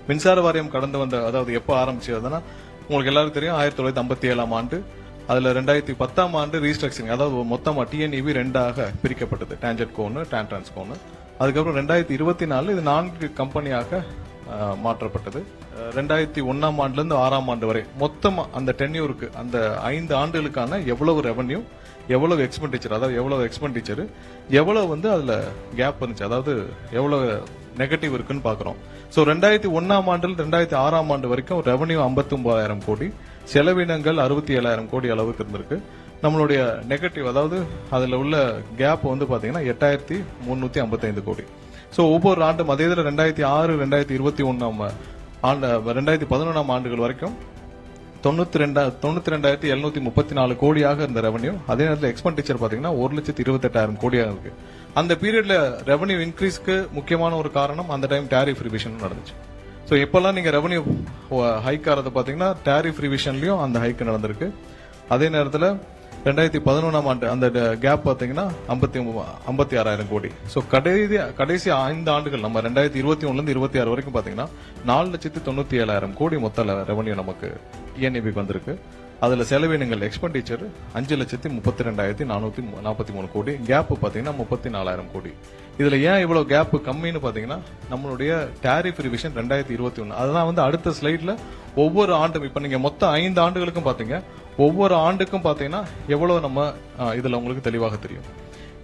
மின்சார வாரியம் கடந்து வந்த, அதாவது எப்போ ஆரம்பிச்சதுன்னா உங்களுக்கு எல்லாரும் தெரியும் 1957 ஆண்டு. அதுல 2010 ஆண்டு ரீஸ்ட்ரக்சரிங், அதாவது மொத்தமா டிஎன்இபி 2ஆக பிரிக்கப்பட்டது, டான்ஜெட் கோன்னு டான்ட்ரான்ஸ் கோன்னு. அதுக்கப்புறம் 2024 இது 4 கம்பெனியாக மாற்றப்பட்டது. 2001 ஆண்டுல இருந்து 6ஆம் ஆண்டு வரை மொத்தமா அந்த டென்யூருக்கு, அந்த 5 ஆண்டுகளுக்கான எவ்வளவு ரெவன்யூ, எவ்வளவு எக்ஸ்பெண்டிச்சர், அதாவது எவ்வளவு எக்ஸ்பெண்டிச்சர், எவ்வளவு அதுல கேப் இருந்துச்சு, அதாவது எவ்வளவு நெகட்டிவ் இருக்குன்னு பாக்குறோம். சோ 2001 ஆண்டுல 2006 ஆண்டு வரைக்கும் ரெவன்யூ 59,000 கோடி, செலவினங்கள் 67,000 கோடி அளவுக்கு இருந்திருக்கு. நம்மளுடைய நெகட்டிவ், அதாவது அதுல உள்ள கேப் பாத்தீங்கன்னா 8,355 கோடி. சோ ஒவ்வொரு ஆண்டும் அதே இதுல 2006, 2021 ஆண்டு, 2011 ஆண்டுகள் வரைக்கும் 92,734 கோடியாக இருந்த ரெவன்யூ. அதே நேரத்தில் எக்ஸ்பெண்டிச்சர் பாத்தீங்கன்னா 1,28,000 கோடியாக இருக்கு. அந்த பீரியட்ல ரெவன்யூ இன்க்ரீஸ்க்கு முக்கியமான ஒரு காரணம் அந்த டைம் டாரிஃப் ரிவிஷன் நடந்துச்சு. சோ இப்பெல்லாம் நீங்க ரெவன்யூ ஹைக் ஆறத பாத்தீங்கன்னா டாரிஃப் ரிவிஷன்லயும் அந்த ஹைக் நடந்திருக்கு. அதே நேரத்தில் 2011 ஆண்டு அந்த கேப் பாத்தீங்கன்னா 56,000 கோடி. சோ கடைசி 5 ஆண்டுகள் நம்ம 2021 இருந்து 26 வரைக்கும் பாத்தீங்கன்னா 4,97,000 கோடி மொத்த ரெவன்யூ நமக்கு டிஎன்இபிக்கு வந்திருக்கு. அதுல செலவினங்கள் எக்ஸ்பெண்டிச்சர் 5,32,443 கோடி, கேப் பாத்தீங்கன்னா 34,000 கோடி. இதுல ஏன் இவ்வளவு கேப் கம்மின்னு பாத்தீங்கன்னா நம்மளுடைய டாரிஃப் ரிவிஷன் 2021. அதுதான் அடுத்த ஸ்லைட்ல ஒவ்வொரு ஆண்டும், இப்ப நீங்க மொத்தம் 5 ஆண்டுகளுக்கும் பாத்தீங்க, ஒவ்வொரு ஆண்டுக்கும் பாத்தீங்கன்னா எவ்வளவு நம்ம இதுல உங்களுக்கு தெளிவாக தெரியும்.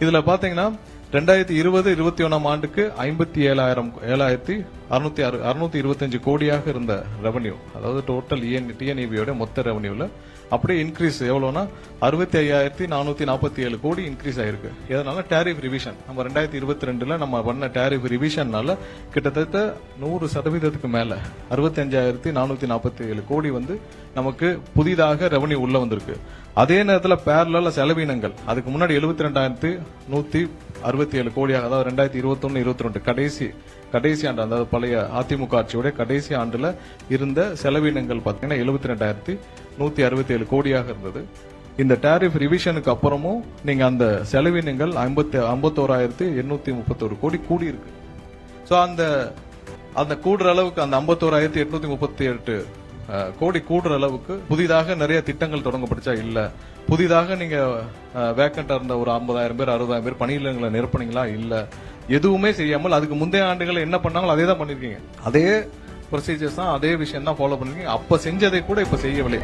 இதுல பாத்தீங்கன்னா 2020-21 ஆண்டுக்கு 57,625 கோடியாக இருந்த ரெவன்யூ, அதாவது டோட்டல் டிஎன்இபியோட மொத்த ரெவன்யூல அப்படியே இன்க்ரீஸ் எவ்வளவுனா 65,447 கோடி இன்க்ரீஸ் ஆயிருக்கு. எதனால? Tariff revision. நம்ம 2022 நம்ம பண்ண டாரிஃப் ரிவிஷன்னால கிட்டத்தட்ட 100% மேல 65,447 கோடி நமக்கு புதிதாக ரெவன்யூ உள்ள வந்திருக்கு. அதே நேரத்தில் பேரலா செலவினங்கள் அதுக்கு முன்னாடி 72,167 கோடியாக, அதாவது 2021-22 கடைசி ஆண்டு, அதாவது பழைய அதிமுக ஆட்சியோட கடைசி ஆண்டுல இருந்த செலவினங்கள் பாத்தீங்கன்னா 72,167 கோடியாக இருந்தது. இந்த டாரிஃப் ரிவிஷனுக்கு அப்புறமும் நீங்க அந்த செலவினங்கள் 51,831 கோடி கூடி இருக்கு. சோ அந்த கூடுற அளவுக்கு, அந்த 51,838 கோடி கூடுற அளவுக்கு புதிதாக நிறைய திட்டங்கள் தொடங்கப்பட்டுச்சா? இல்ல. புதிதாக நீங்க வேக்கண்டா இருந்த ஒரு 50,000 பேர் 60,000 பேர் பணியிடங்களை நிரப்புனீங்களா? இல்ல. எதுவுமே செய்யாமல் அதுக்கு முந்தைய ஆண்டுகள் என்ன பண்ணாங்களோ அதே தான் பண்ணிருக்கீங்க. அதே ப்ரொசீஜர்ஸ் தான், அதே விஷயம் தான் ஃபாலோ பண்ணிருக்கீங்க. அப்ப செஞ்சதை கூட இப்ப செய்யவில்லை.